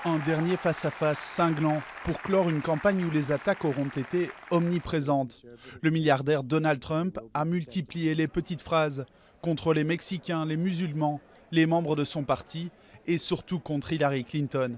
Un dernier face-à-face cinglant pour clore une campagne où les attaques auront été omniprésentes. Le milliardaire Donald Trump a multiplié les petites phrases contre les Mexicains, les musulmans, les membres de son parti et surtout contre Hillary Clinton.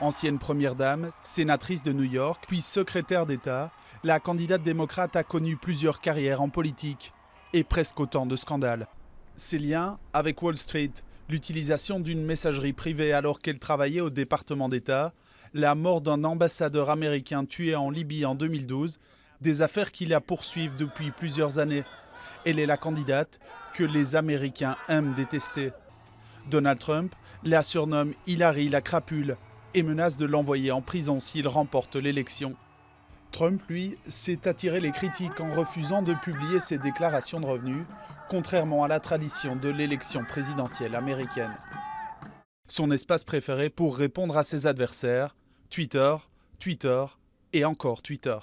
Ancienne première dame, sénatrice de New York, puis secrétaire d'État, la candidate démocrate a connu plusieurs carrières en politique et presque autant de scandales. Ses liens avec Wall Street, l'utilisation d'une messagerie privée alors qu'elle travaillait au département d'État, la mort d'un ambassadeur américain tué en Libye en 2012, des affaires qui la poursuivent depuis plusieurs années. Elle est la candidate que les Américains aiment détester. Donald Trump la surnomme Hillary la crapule et menace de l'envoyer en prison s'il remporte l'élection. Trump, lui, s'est attiré les critiques en refusant de publier ses déclarations de revenus, contrairement à la tradition de l'élection présidentielle américaine. Son espace préféré pour répondre à ses adversaires, Twitter, Twitter et encore Twitter.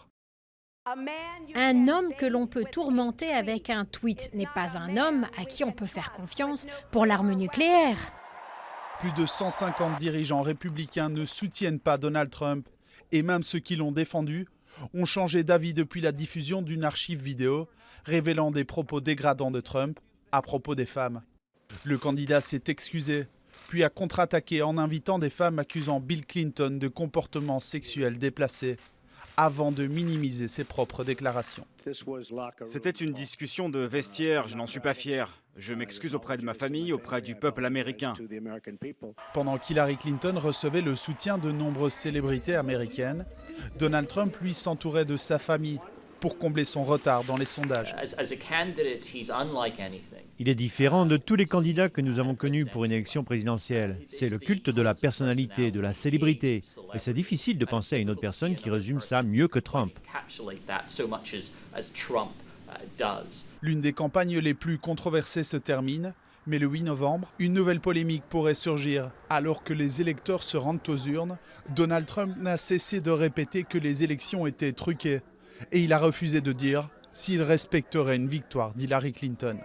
Un homme que l'on peut tourmenter avec un tweet n'est pas un homme à qui on peut faire confiance pour l'arme nucléaire. Plus de 150 dirigeants républicains ne soutiennent pas Donald Trump et même ceux qui l'ont défendu ont changé d'avis depuis la diffusion d'une archive vidéo révélant des propos dégradants de Trump à propos des femmes. Le candidat s'est excusé, puis a contre-attaqué en invitant des femmes accusant Bill Clinton de comportements sexuels déplacés, avant de minimiser ses propres déclarations. C'était une discussion de vestiaire, je n'en suis pas fier. Je m'excuse auprès de ma famille, auprès du peuple américain. Pendant qu'Hillary Clinton recevait le soutien de nombreuses célébrités américaines, Donald Trump, lui, s'entourait de sa famille pour combler son retard dans les sondages. Il est différent de tous les candidats que nous avons connus pour une élection présidentielle. C'est le culte de la personnalité, de la célébrité. Et c'est difficile de penser à une autre personne qui résume ça mieux que Trump. L'une des campagnes les plus controversées se termine, mais le 8 novembre, une nouvelle polémique pourrait surgir. Alors que les électeurs se rendent aux urnes, Donald Trump n'a cessé de répéter que les élections étaient truquées. Et il a refusé de dire s'il respecterait une victoire d'Hillary Clinton.